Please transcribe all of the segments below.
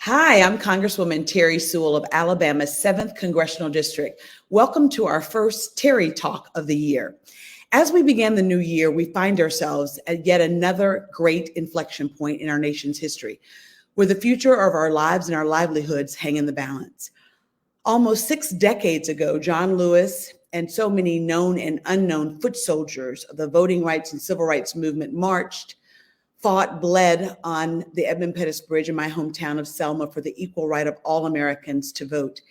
Hi, I'm Congresswoman Terri Sewell of Alabama's 7th Congressional District. Welcome to our first Terri Talk of the year. As we begin the new year, we find ourselves at yet another great inflection point in our nation's history, where the future of our lives and our livelihoods hang in the balance. Almost 6 decades ago, John Lewis and so many known and unknown foot soldiers of the voting rights and civil rights movement marched, fought, bled on the Edmund Pettus Bridge in my hometown of Selma for the equal right of all Americans to vote.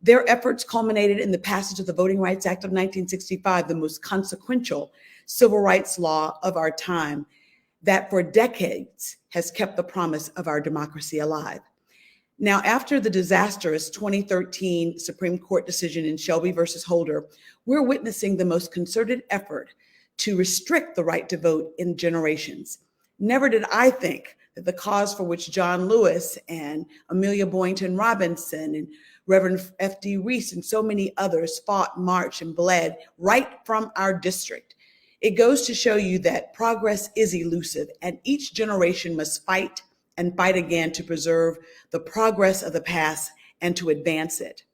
Their efforts culminated in the passage of the Voting Rights Act of 1965, the most consequential civil rights law of our time that for decades has kept the promise of our democracy alive. Now, after the disastrous 2013 Supreme Court decision in Shelby versus Holder, we're witnessing the most concerted effort to restrict the right to vote in generations. Never did I think that the cause for which John Lewis and Amelia Boynton Robinson and Reverend F.D. Reese and so many others fought, marched, and bled right from our district. It goes to show you that progress is elusive, and each generation must fight and fight again to preserve the progress of the past and to advance it.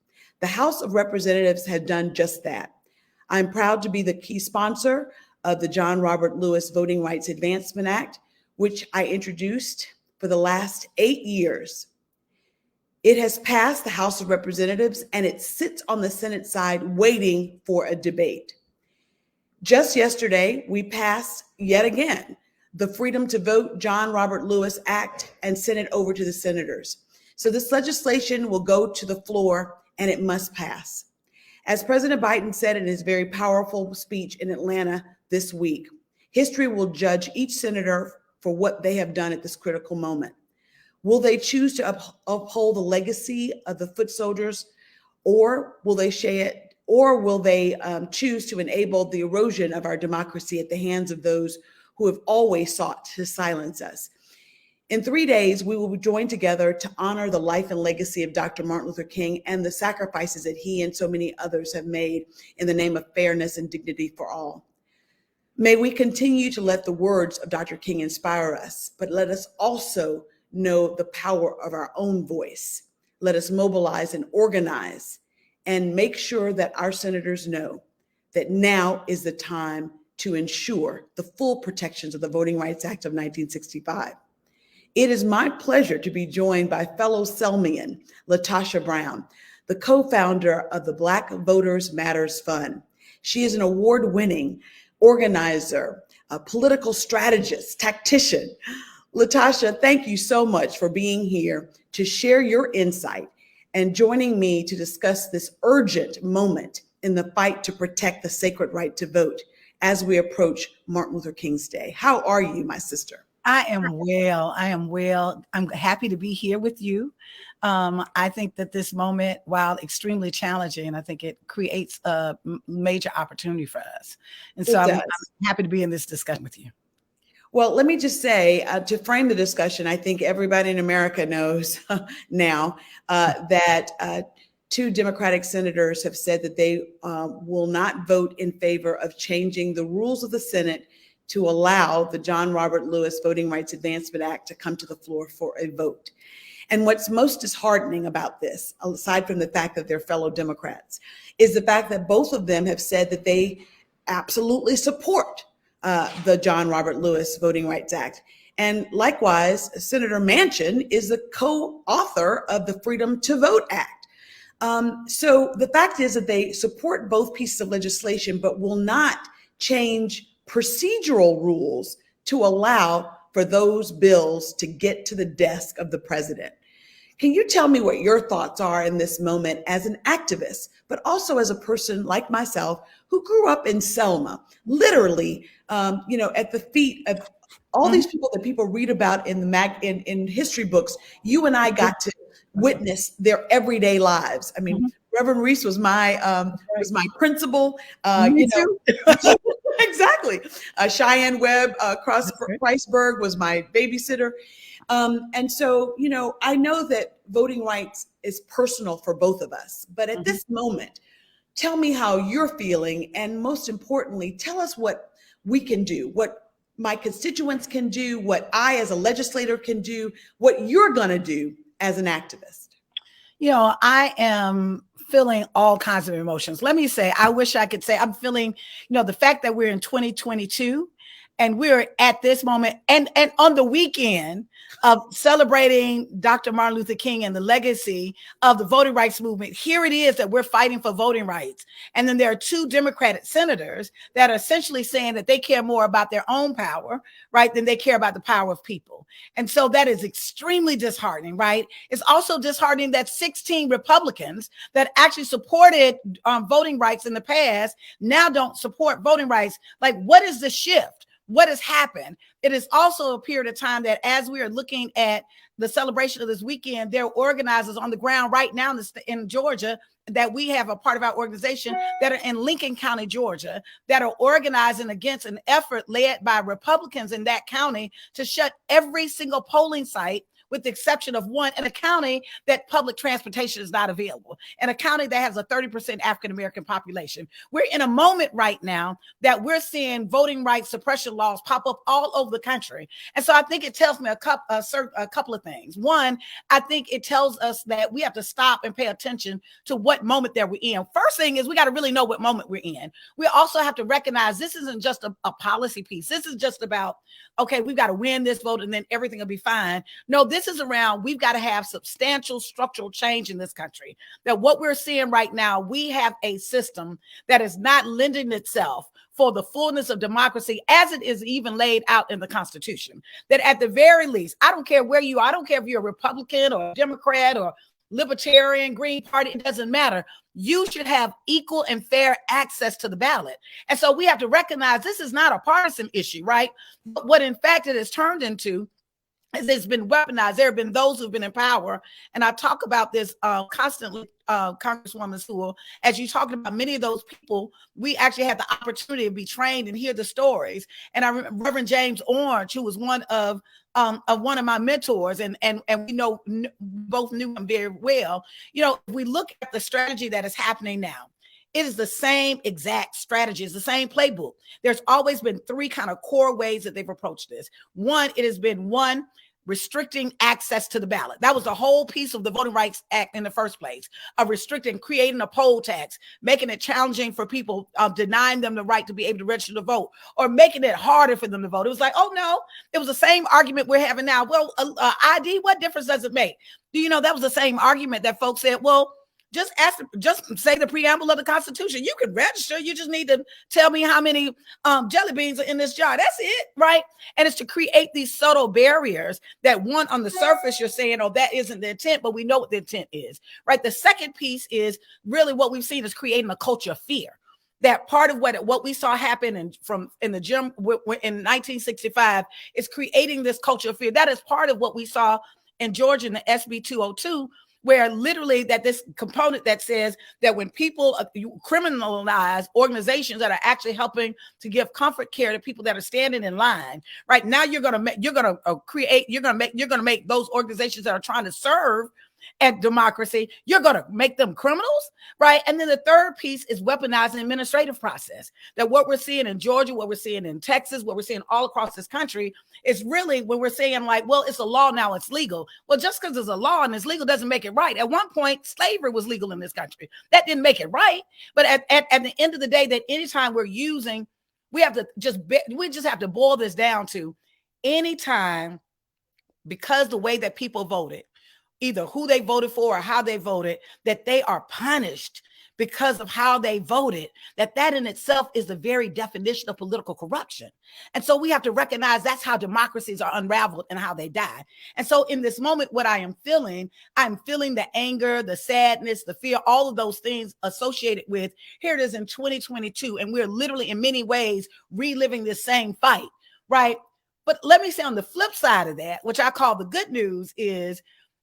The House of Representatives had done just that. I'm proud to be the key sponsor of the John Robert Lewis Voting Rights Advancement Act, which I introduced for the last 8 years. It has passed the House of Representatives and it sits on the Senate side waiting for a debate. Just yesterday, we passed yet again the Freedom to Vote John Robert Lewis Act and sent it over to the senators. So this legislation will go to the floor and it must pass. As President Biden said in his very powerful speech in Atlanta this week, history will judge each senator for what they have done at this critical moment. Will they choose to uphold the legacy of the foot soldiers, or will they choose to enable the erosion of our democracy at the hands of those who have always sought to silence us? In 3 days, we will be joined together to honor the life and legacy of Dr. Martin Luther King and the sacrifices that he and so many others have made in the name of fairness and dignity for all. May we continue to let the words of Dr. King inspire us, but let us also know the power of our own voice. Let us mobilize and organize and make sure that our senators know that now is the time to ensure the full protections of the Voting Rights Act of 1965. It is my pleasure to be joined by fellow Selmian, LaTosha Brown, the co-founder of the Black Voters Matters Fund. She is an award-winning organizer, a political strategist, tactician. LaTosha, thank you so much for being here to share your insight and joining me to discuss this urgent moment in the fight to protect the sacred right to vote as we approach Martin Luther King's Day. How are you, my sister? I am well. I'm happy to be here with you. I think that this moment, while extremely challenging, I think it creates a major opportunity for us. And so I'm happy to be in this discussion with you. Well, let me just say, to frame the discussion, I think everybody in America knows now that 2 Democratic senators have said that they will not vote in favor of changing the rules of the Senate to allow the John Robert Lewis Voting Rights Advancement Act to come to the floor for a vote. And what's most disheartening about this, aside from the fact that they're fellow Democrats, is the fact that both of them have said that they absolutely support the John Robert Lewis Voting Rights Act. And likewise, Senator Manchin is the co-author of the Freedom to Vote Act. So the fact is that they support both pieces of legislation, but will not change procedural rules to allow for those bills to get to the desk of the president. Can you tell me what your thoughts are in this moment as an activist, but also as a person like myself who grew up in Selma, literally, at the feet of all these people that people read about in in history books? You and I got to witness their everyday lives. I mean, Reverend Reese was my principal. Me too. Exactly. Cheyenne Webb Christberg was my babysitter. And so, I know that voting rights is personal for both of us, but at this moment, tell me how you're feeling. And most importantly, tell us what we can do, what my constituents can do, what I as a legislator can do, what you're going to do as an activist? I am feeling all kinds of emotions. Let me say, I wish I could say I'm feeling, the fact that we're in 2022 and we're at this moment and on the weekend of celebrating Dr. Martin Luther King and the legacy of the voting rights movement. Here it is that we're fighting for voting rights. And then there are two Democratic senators that are essentially saying that they care more about their own power, right, than they care about the power of people. And so that is extremely disheartening, right? It's also disheartening that 16 Republicans that actually supported voting rights in the past now don't support voting rights. Like, what is the shift? What has happened? It is also a period of time that as we are looking at the celebration of this weekend, there are organizers on the ground right now in Georgia that we have a part of our organization that are in Lincoln County, Georgia, that are organizing against an effort led by Republicans in that county to shut every single polling site with the exception of one in a county that public transportation is not available, in a county that has a 30% African-American population. We're in a moment right now that we're seeing voting rights suppression laws pop up all over the country. And so I think it tells me a couple of things. One, I think it tells us that we have to stop and pay attention to what moment that we're in. First thing is we got to really know what moment we're in. We also have to recognize this isn't just a policy piece. This is just about, okay, we've got to win this vote and then everything will be fine. No, this is around, we've got to have substantial structural change in this country. That what we're seeing right now, we have a system that is not lending itself for the fullness of democracy as it is even laid out in the Constitution. That at the very least, I don't care where you are, I don't care if you're a Republican or a Democrat or Libertarian, Green Party, it doesn't matter. You should have equal and fair access to the ballot. And so we have to recognize this is not a partisan issue, right? But what in fact it has turned into is it's been weaponized. There have been those who've been in power. And I talk about this constantly, Congresswoman Sewell, as you talked about many of those people, we actually had the opportunity to be trained and hear the stories. And I remember Reverend James Orange, who was one of my mentors, and we both knew him very well. We look at the strategy that is happening now. It is the same exact strategy. It's the same playbook. There's always been three kind of core ways that they've approached this. One, it has been restricting access to the ballot. That was the whole piece of the Voting Rights Act in the first place, of restricting, creating a poll tax, making it challenging for people, denying them the right to be able to register to vote, or making it harder for them to vote. It was like, oh no, it was the same argument we're having now. Well, ID, what difference does it make? That was the same argument that folks said, well, just say the preamble of the Constitution. You can register. You just need to tell me how many jelly beans are in this jar. That's it, right? And it's to create these subtle barriers that one on the surface you're saying, oh, that isn't the intent, but we know what the intent is, right? The second piece is really what we've seen is creating a culture of fear. That part of what we saw happen in the gym in 1965 is creating this culture of fear. That is part of what we saw in Georgia in the SB 202, where literally that this component that says that when people criminalize organizations that are actually helping to give comfort care to people that are standing in line, right now you're going to make those organizations that are trying to serve at democracy, you're going to make them criminals, right? And then the third piece is weaponizing the administrative process. That what we're seeing in Georgia, what we're seeing in Texas, what we're seeing all across this country is really when we're saying like, well, it's a law now, it's legal. Well, just because it's a law and it's legal doesn't make it right. At one point, slavery was legal in this country. That didn't make it right. But at the end of the day, that anytime we just have to boil this down to anytime, because the way that people voted, either who they voted for or how they voted, that they are punished because of how they voted, that in itself is the very definition of political corruption. And so we have to recognize that's how democracies are unraveled and how they die. And so in this moment, what I'm feeling the anger, the sadness, the fear, all of those things associated with, here it is in 2022, and we're literally in many ways reliving this same fight, right? But let me say on the flip side of that, which I call the good news is,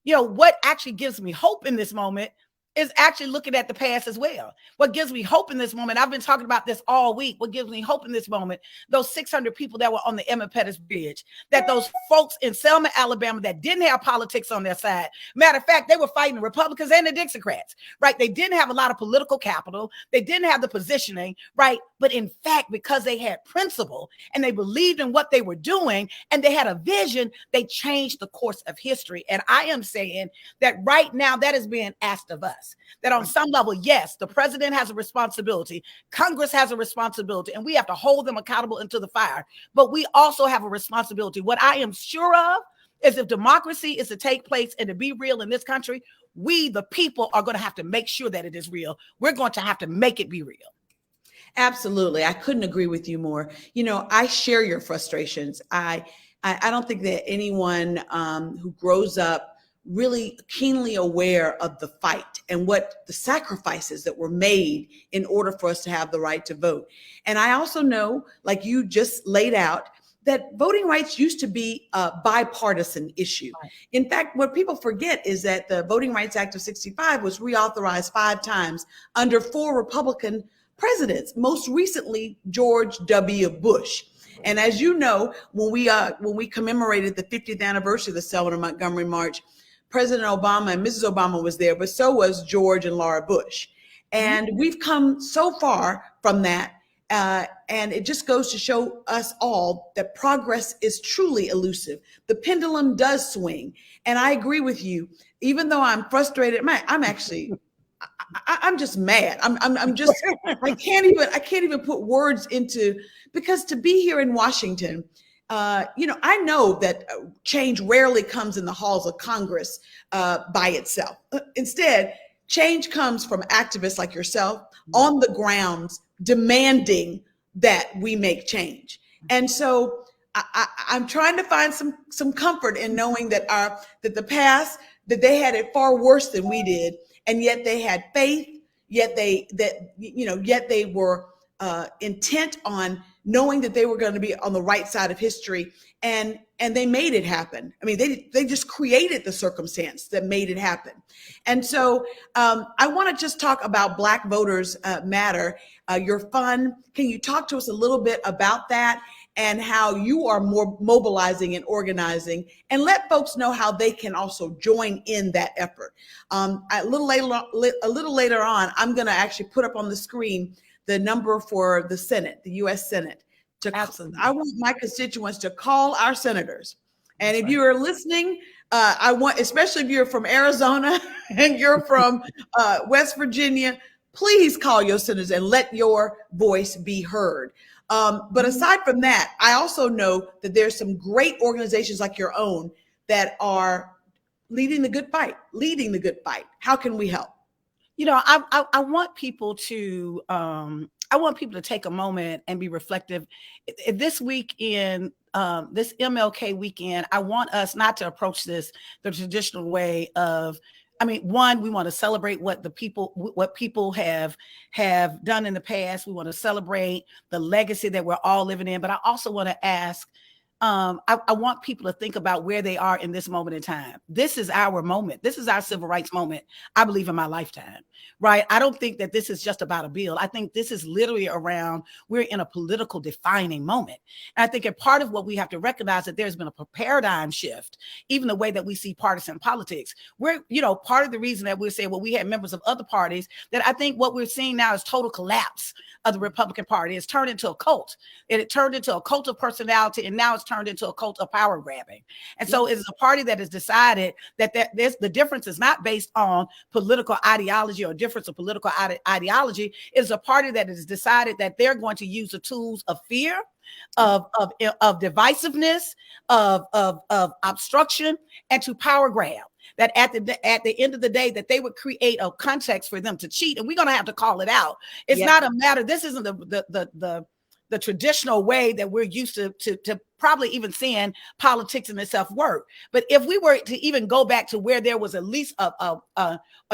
what actually gives me hope in this moment is actually looking at the past as well. What gives me hope in this moment, I've been talking about this all week. What gives me hope in this moment, those 600 people that were on the Emmett Pettus Bridge, that those folks in Selma, Alabama, that didn't have politics on their side. Matter of fact, they were fighting the Republicans and the Dixiecrats, right? They didn't have a lot of political capital. They didn't have the positioning, right? But in fact, because they had principle and they believed in what they were doing and they had a vision, they changed the course of history. And I am saying that right now that is being asked of us, that on some level, yes, the president has a responsibility, Congress has a responsibility, and we have to hold them accountable into the fire. But we also have a responsibility. What I am sure of is if democracy is to take place and to be real in this country, we, the people, are going to have to make sure that it is real. We're going to have to make it be real. Absolutely. I couldn't agree with you more. You know, I share your frustrations. I don't think that anyone who grows up really keenly aware of the fight and what the sacrifices that were made in order for us to have the right to vote. And I also know, like you just laid out, that voting rights used to be a bipartisan issue. Right. In fact, what people forget is that the Voting Rights Act of 65 was reauthorized 5 times under 4 Republican presidents, most recently George W. Bush. And as you know, when we commemorated the 50th anniversary of the Selma to Montgomery March, President Obama and Mrs. Obama was there, but so was George and Laura Bush. And we've come so far from that. And it just goes to show us all that progress is truly elusive. The pendulum does swing. And I agree with you, even though I'm frustrated, I'm just mad. I'm just, I can't even put words into, because to be here in Washington, I know that change rarely comes in the halls of Congress by itself. Instead, change comes from activists like yourself on the grounds demanding that we make change. And so I'm trying to find some comfort in knowing that the past, that they had it far worse than we did, and yet they had faith, yet they were intent on knowing that they were going to be on the right side of history, and they made it happen. I mean, they just created the circumstance that made it happen. And so I want to just talk about Black Voters Matter, your fund. Can you talk to us a little bit about that and how you are more mobilizing and organizing, and let folks know how they can also join in that effort? A little later on, I'm going to actually put up on the screen the number for the Senate, the U.S. Senate. Absolutely. I want my constituents to call our senators. And if you are listening, I want, especially if you're from Arizona and you're from West Virginia, please call your senators and let your voice be heard. But aside from that, I also know that there's some great organizations like your own that are leading the good fight. How can we help? You know, I want people to take a moment and be reflective. This weekend, this MLK weekend, I want us not to approach this the traditional way of, one, we want to celebrate what people have done in the past. We want to celebrate the legacy that we're all living in. But I also want to ask, I want people to think about where they are in this moment in time. This is our moment. This is our civil rights moment, I believe, in my lifetime, right? I don't think that this is just about a bill. I think this is literally around, we're in a political defining moment. And I think a part of what we have to recognize that there's been a paradigm shift, even the way that we see partisan politics. We're, part of the reason that we're saying, well, we had members of other parties, that I think what we're seeing now is total collapse of the Republican Party. It's turned into a cult, and it turned into a cult of personality, and now it's turned into a cult of power grabbing. And so it's a party that has decided that the difference is not based on political ideology or difference of political ideology. It is a party that has decided that they're going to use the tools of fear, of divisiveness, of obstruction, and to power grab. That at the end of the day, that they would create a context for them to cheat, and we're going to have to call it out. It's not a matter. This isn't the traditional way that we're used to probably even seeing politics in itself work. But if we were to even go back to where there was at least a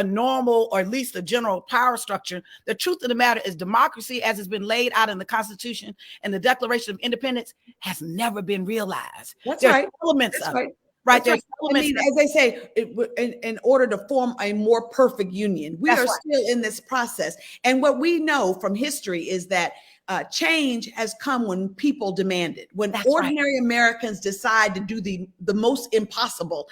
normal, or at least a general power structure, the truth of the matter is democracy, as it's been laid out in the Constitution and the Declaration of Independence, has never been realized. That's There's right. elements of it. right? That's There's right. I mean, as they say, in order to form a more perfect union, we are still in this process. And what we know from history is that change has come when people demand it. When ordinary Americans decide to do the most impossible,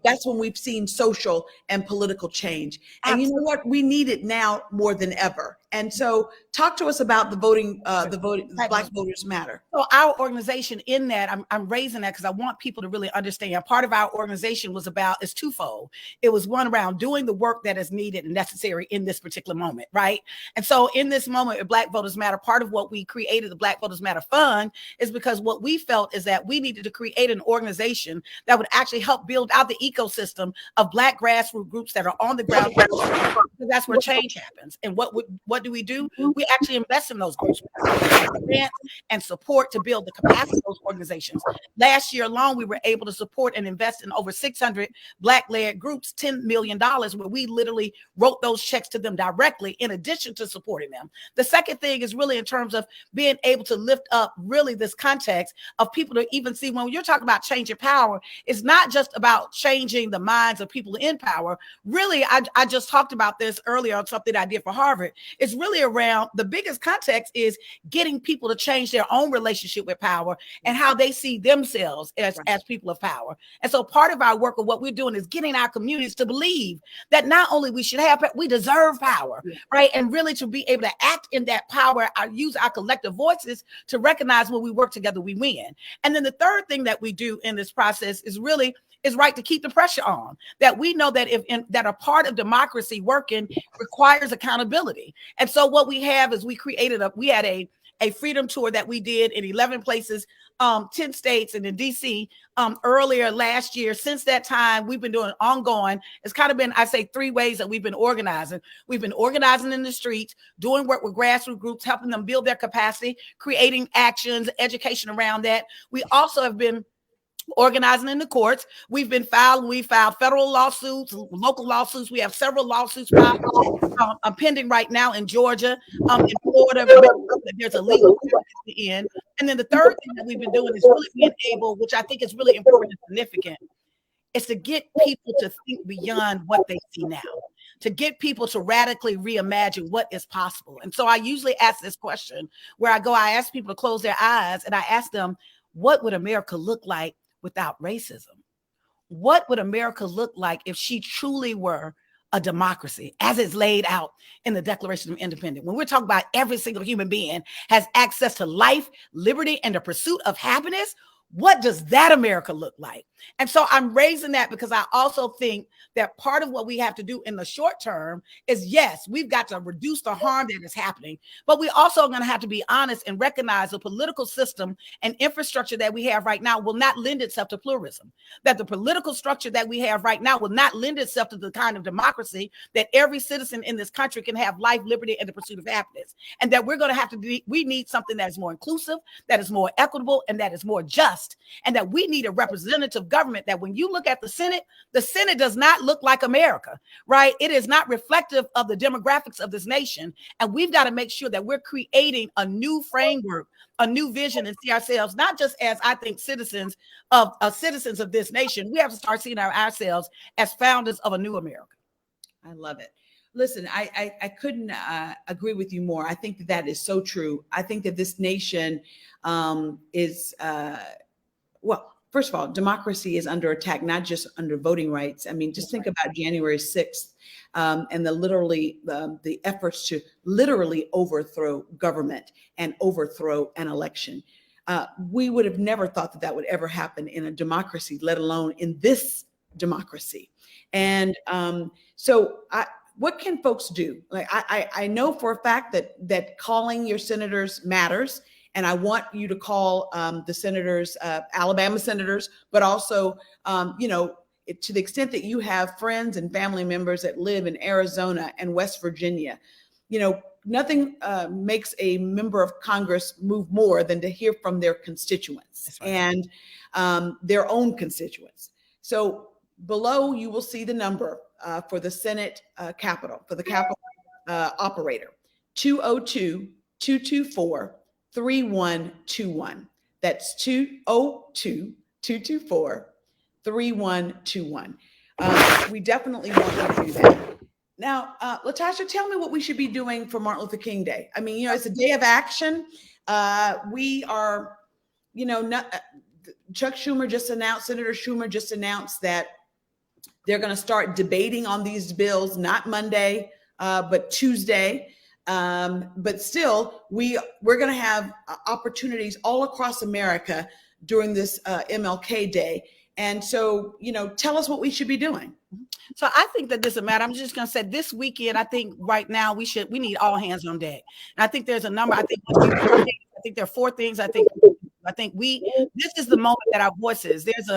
that's when we've seen social and political change. And you know what? We need it now more than ever. And so talk to us about the Black Voters Matter. So our organization in that, I'm raising that because I want people to really understand. Part of our organization is twofold. It was one around doing the work that is needed and necessary in this particular moment, right? And so in this moment with Black Voters Matter, part of what we created the Black Voters Matter Fund is because what we felt is that we needed to create an organization that would actually help build out the ecosystem of Black grassroots groups that are on the ground. Because that's where change happens. And what do? We actually invest in those groups and support to build the capacity of those organizations. Last year alone, we were able to support and invest in over 600 Black-led groups, $10 million, where we literally wrote those checks to them directly in addition to supporting them. The second thing is really in terms of being able to lift up really this context of people to even see when you're talking about changing power, it's not just about changing the minds of people in power. Really, I just talked about this earlier on something I did for Harvard. It's really around the biggest context is getting people to change their own relationship with power and how they see themselves as people of power. And so part of our work of what we're doing is getting our communities to believe that not only we should have, we deserve power, right? And really to be able to act in that power, use our collective voices to recognize when we work together, we win. And then the third thing that we do in this process is really to keep the pressure on, that we know that that a part of democracy working requires accountability. And so what we have is we had a freedom tour that we did in 11 places, 10 states and in DC earlier last year. Since that time, we've been doing ongoing. It's kind of been, I say, 3 ways that we've been organizing. We've been organizing in the streets, doing work with grassroots groups, helping them build their capacity, creating actions, education around that. We also have been organizing in the courts. We filed federal lawsuits, local lawsuits. We have several lawsuits filed, pending right now in Georgia, in Florida. There's a legal end. And then the third thing that we've been doing is really being able, which I think is really important and significant, is to get people to think beyond what they see now, to get people to radically reimagine what is possible. And so I usually ask this question where I ask people to close their eyes and I ask them, what would America look like without racism? What would America look like if she truly were a democracy as it's laid out in the Declaration of Independence? When we're talking about every single human being has access to life, liberty, and the pursuit of happiness, what does that America look like? And so I'm raising that because I also think that part of what we have to do in the short term is, yes, we've got to reduce the harm that is happening, but we also are going to have to be honest and recognize the political system and infrastructure that we have right now will not lend itself to pluralism, that the political structure that we have right now will not lend itself to the kind of democracy that every citizen in this country can have life, liberty, and the pursuit of happiness. And that we're going to have to we need something that is more inclusive, that is more equitable, and that is more just. And that we need a representative government that when you look at the Senate does not look like America, right? It is not reflective of the demographics of this nation. And we've got to make sure that we're creating a new framework, a new vision, and see ourselves, not just as, I think, citizens of this nation. We have to start seeing ourselves as founders of a new America. I love it. Listen, I couldn't agree with you more. I think that is so true. I think that this nation is, well, first of all, democracy is under attack, not just under voting rights. I mean, just think about January 6th and the efforts to literally overthrow government and overthrow an election. We would have never thought that would ever happen in a democracy, let alone in this democracy. And so what can folks do? Like I know for a fact that calling your senators matters. And I want you to call the senators, Alabama senators, but also, to the extent that you have friends and family members that live in Arizona and West Virginia, nothing makes a member of Congress move more than to hear from their constituents and their own constituents. So below, you will see the number for the Senate Capitol, for the Capitol operator, 202-224-3121. That's 202-224-3121. 3121. We definitely want you to do that. Now, LaTosha, tell me what we should be doing for Martin Luther King Day. I mean, it's a day of action. We are, Senator Schumer just announced that they're going to start debating on these bills, not Monday, but Tuesday. But still, we're going to have opportunities all across America during this MLK Day. And so, tell us what we should be doing. So I think that this is a matter. I'm just going to say this weekend, I think right now we need all hands on deck. And I think there's a number. I think there are 4 things. I think this is the moment that our voices. There's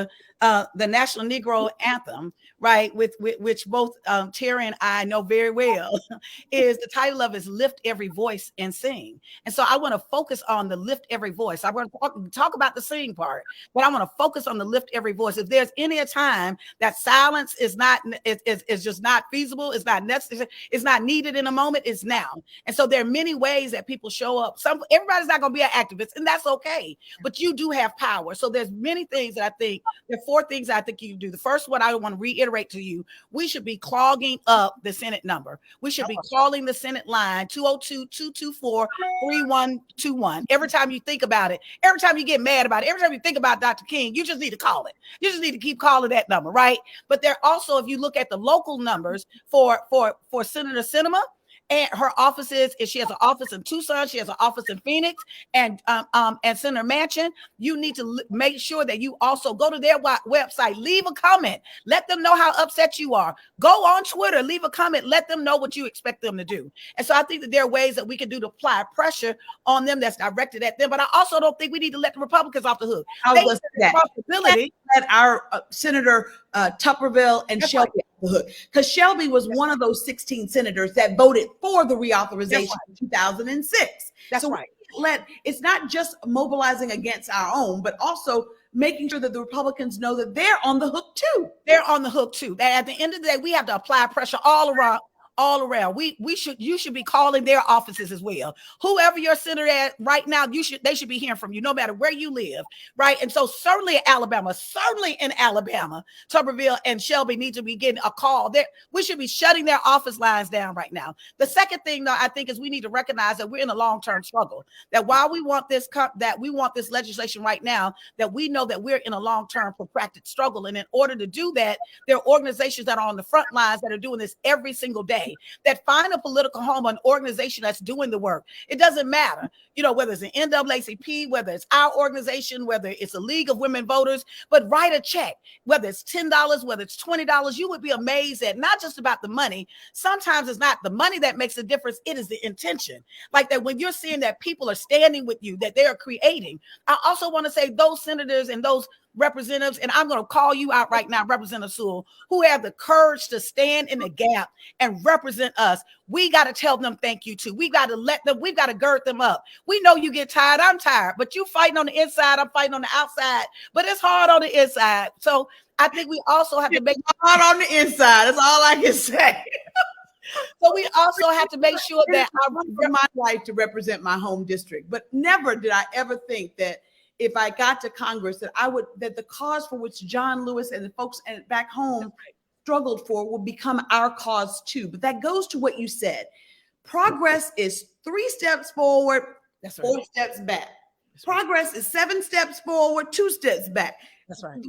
the National Negro Anthem, right? Which both Terri and I know very well. Is the title of is "Lift Every Voice and Sing." And so I want to focus on the lift every voice. I want to talk about the sing part, but I want to focus on the lift every voice. If there's any time that silence is just not feasible, it's not necessary, it's not needed in a moment, it's now. And so there are many ways that people show up. Everybody's not going to be an activist, and that's okay. But you do have power. So there's many things that I think, there are 4 things I think you can do. The first one I want to reiterate to you, we should be clogging up the Senate number. We should be calling the Senate line 202-224-3121. Every time you think about it, every time you get mad about it, every time you think about Dr. King, you just need to call it. You just need to keep calling that number, right? But there also, if you look at the local numbers for Senator Sinema, and her offices, she has an office in Tucson, she has an office in Phoenix, and Senator Manchin. You need to make sure that you also go to their website, leave a comment, let them know how upset you are. Go on Twitter, leave a comment, let them know what you expect them to do. And so I think that there are ways that we can do to apply pressure on them that's directed at them. But I also don't think we need to let the Republicans off the hook. Responsibility let our Senator Tupperville and That's Shelby off the hook, because Shelby was one of those 16 senators that voted for the reauthorization in 2006. That's right. It's not just mobilizing against our own, but also making sure that the Republicans know that they're on the hook too. They're on the hook too. That at the end of the day, we have to apply pressure all around. You should be calling their offices as well. Whoever your senator at right now, they should be hearing from you, no matter where you live, right? And so certainly in Alabama, Tuberville and Shelby need to be getting a call. We should be shutting their office lines down right now. The second thing, though, I think is we need to recognize that we're in a long-term struggle. That while we want this legislation right now, that we know that we're in a long-term protracted struggle. And in order to do that, there are organizations that are on the front lines that are doing this every single day. That find a political home, an organization that's doing the work. It doesn't matter, whether it's an NAACP, whether it's our organization, whether it's a League of Women Voters, but write a check, whether it's $10, whether it's $20, you would be amazed at not just about the money. Sometimes it's not the money that makes a difference. It is the intention. Like that when you're seeing that people are standing with you, that they are creating. I also want to say those senators and those representatives, and I'm going to call you out right now, Representative Sewell, who have the courage to stand in the gap and represent us. We got to tell them thank you too. We've got to gird them up. We know you get tired. I'm tired, but you fighting on the inside. I'm fighting on the outside, but it's hard on the inside. So I think we also have to make it hard on the inside. That's all I can say. So we also have to make sure that I run for my life to represent my home district, but never did I ever think that if I got to Congress, that the cause for which John Lewis and the folks back home struggled for would become our cause too. But that goes to what you said. Progress is 3 steps forward, 4 steps back. Progress is 7 steps forward, 2 steps back. That's right.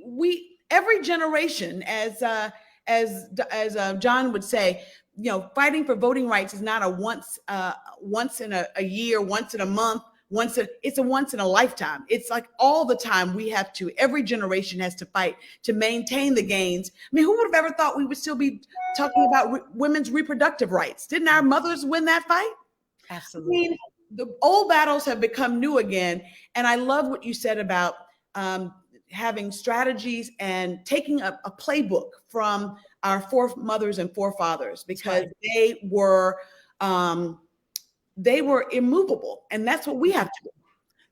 We every generation, as John would say, fighting for voting rights is not a once in a year, once in a month. It's a once in a lifetime. It's like all the time every generation has to fight to maintain the gains. I mean, who would have ever thought we would still be talking about women's reproductive rights? Didn't our mothers win that fight? Absolutely. I mean, the old battles have become new again. And I love what you said about having strategies and taking a playbook from our foremothers and forefathers, because they were immovable, and that's what we have to do.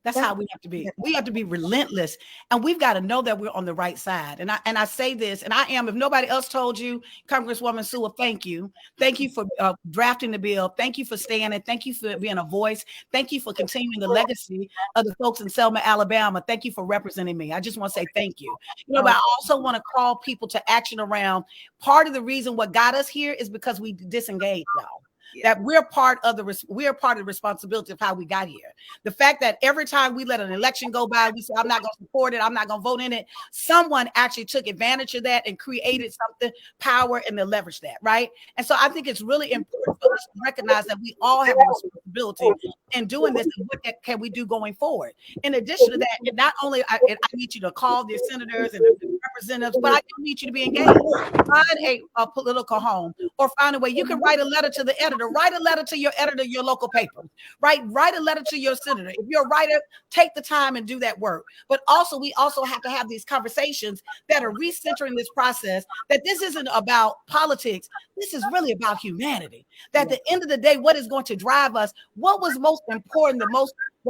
That's how we have to be. We have to be relentless, and we've got to know that we're on the right side. And I say this, and I am. If nobody else told you, Congresswoman Sewell, thank you. Thank you for drafting the bill. Thank you for standing. Thank you for being a voice. Thank you for continuing the legacy of the folks in Selma, Alabama. Thank you for representing me. I just want to say thank you. But I also want to call people to action around. Part of the reason what got us here is because we disengaged, y'all. That we're part of the responsibility of how we got here. The fact that every time we let an election go by, we say, I'm not going to support it, I'm not going to vote in it. Someone actually took advantage of that and created something, power, and to leverage that, right? And so I think it's really important for us to recognize that we all have a responsibility in doing this, and what can we do going forward. In addition to that, not only I need you to call the senators and the representatives, but I do need you to be engaged. Find a political home, or find a way. You can write a letter to the editor. Write a letter to your editor, your local paper. Write a letter to your senator. If you're a writer, take the time and do that work. But also, we also have to have these conversations that are recentering this process, that this isn't about politics. This is really about humanity. That at the end of the day, what is going to drive us, what was most important, the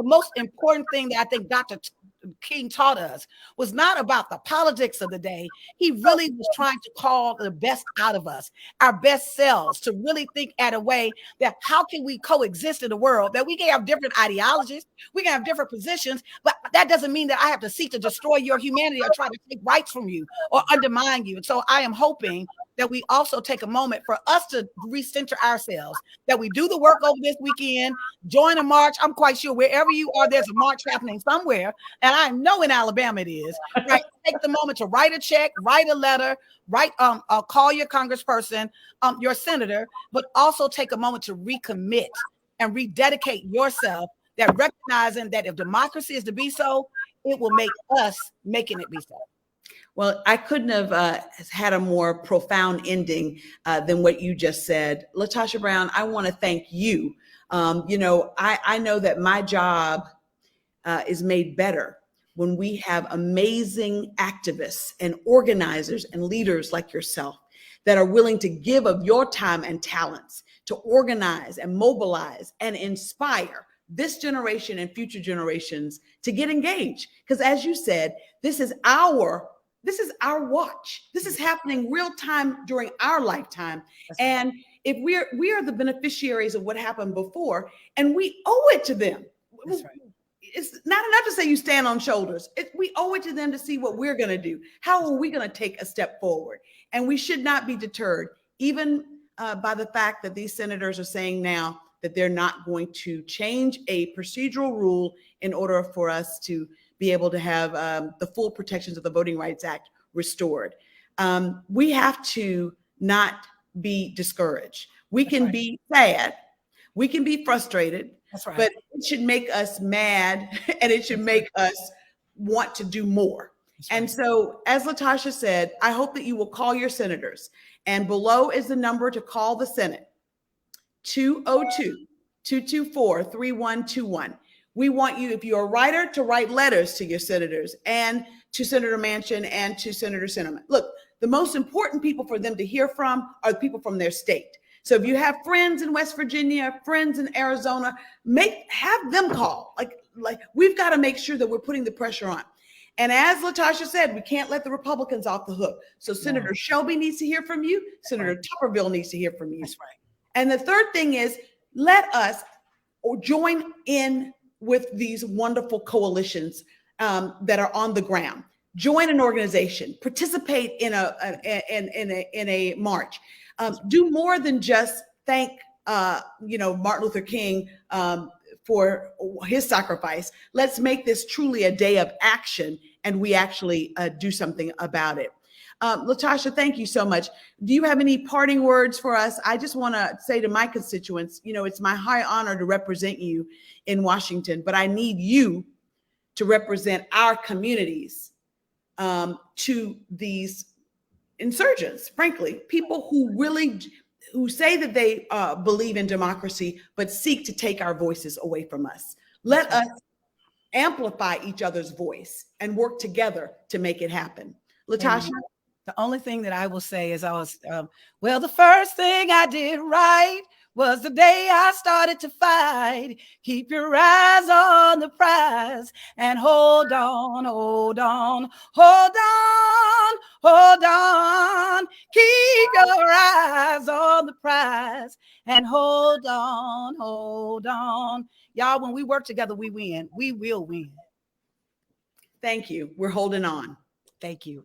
most important thing that I think Dr. King taught us was not about the politics of the day. He really was trying to call the best out of us, our best selves, to really think at a way that how can we coexist in the world, that we can have different ideologies, we can have different positions, but that doesn't mean that I have to seek to destroy your humanity or try to take rights from you or undermine you. And so I am hoping that we also take a moment for us to recenter ourselves, that we do the work over this weekend, join a march. I'm quite sure wherever you are, there's a march happening somewhere. And I know in Alabama it is, right? Take the moment to write a check, write a letter, call your congressperson, your senator, but also take a moment to recommit and rededicate yourself, that recognizing that if democracy is to be so, it will make us making it be so. Well, I couldn't have had a more profound ending than what you just said. LaTosha Brown, I want to thank you. I know that my job is made better when we have amazing activists and organizers and leaders like yourself that are willing to give of your time and talents to organize and mobilize and inspire this generation and future generations to get engaged. Because as you said, this is our watch. This is happening real time during our lifetime. And if we are the beneficiaries of what happened before, and we owe it to them. That's right. It's not enough to say you stand on shoulders. We owe it to them to see what we're going to do. How are we going to take a step forward? And we should not be deterred, even by the fact that these senators are saying now that they're not going to change a procedural rule in order for us to be able to have the full protections of the Voting Rights Act restored. We have to not be discouraged. We can be sad. We can be frustrated. That's right. But it should make us mad, and it should make us want to do more. That's right. And so, as LaTosha said, I hope that you will call your senators. And below is the number to call the Senate, 202-224-3121. We want you, if you're a writer, to write letters to your senators and to Senator Manchin and to Senator Sinema. Look, the most important people for them to hear from are the people from their state. So if you have friends in West Virginia, friends in Arizona, have them call. Like we've got to make sure that we're putting the pressure on. And as LaTosha said, we can't let the Republicans off the hook. So Senator Shelby needs to hear from you. Senator Tuberville needs to hear from you. That's right. And the third thing is, let us join in with these wonderful coalitions that are on the ground. Join an organization, participate in a march. Do more than just thank Martin Luther King for his sacrifice. Let's make this truly a day of action, and we actually do something about it. LaTosha, thank you so much. Do you have any parting words for us? I just want to say to my constituents, it's my high honor to represent you in Washington, but I need you to represent our communities to these insurgents, frankly, people who say that they believe in democracy, but seek to take our voices away from us. Let us amplify each other's voice and work together to make it happen. LaTosha? The only thing that I will say is the first thing I did right was the day I started to fight. Keep your eyes on the prize and hold on, hold on, hold on, hold on. Keep your eyes on the prize and hold on, hold on. Y'all, when we work together, we win. We will win. Thank you. We're holding on. Thank you.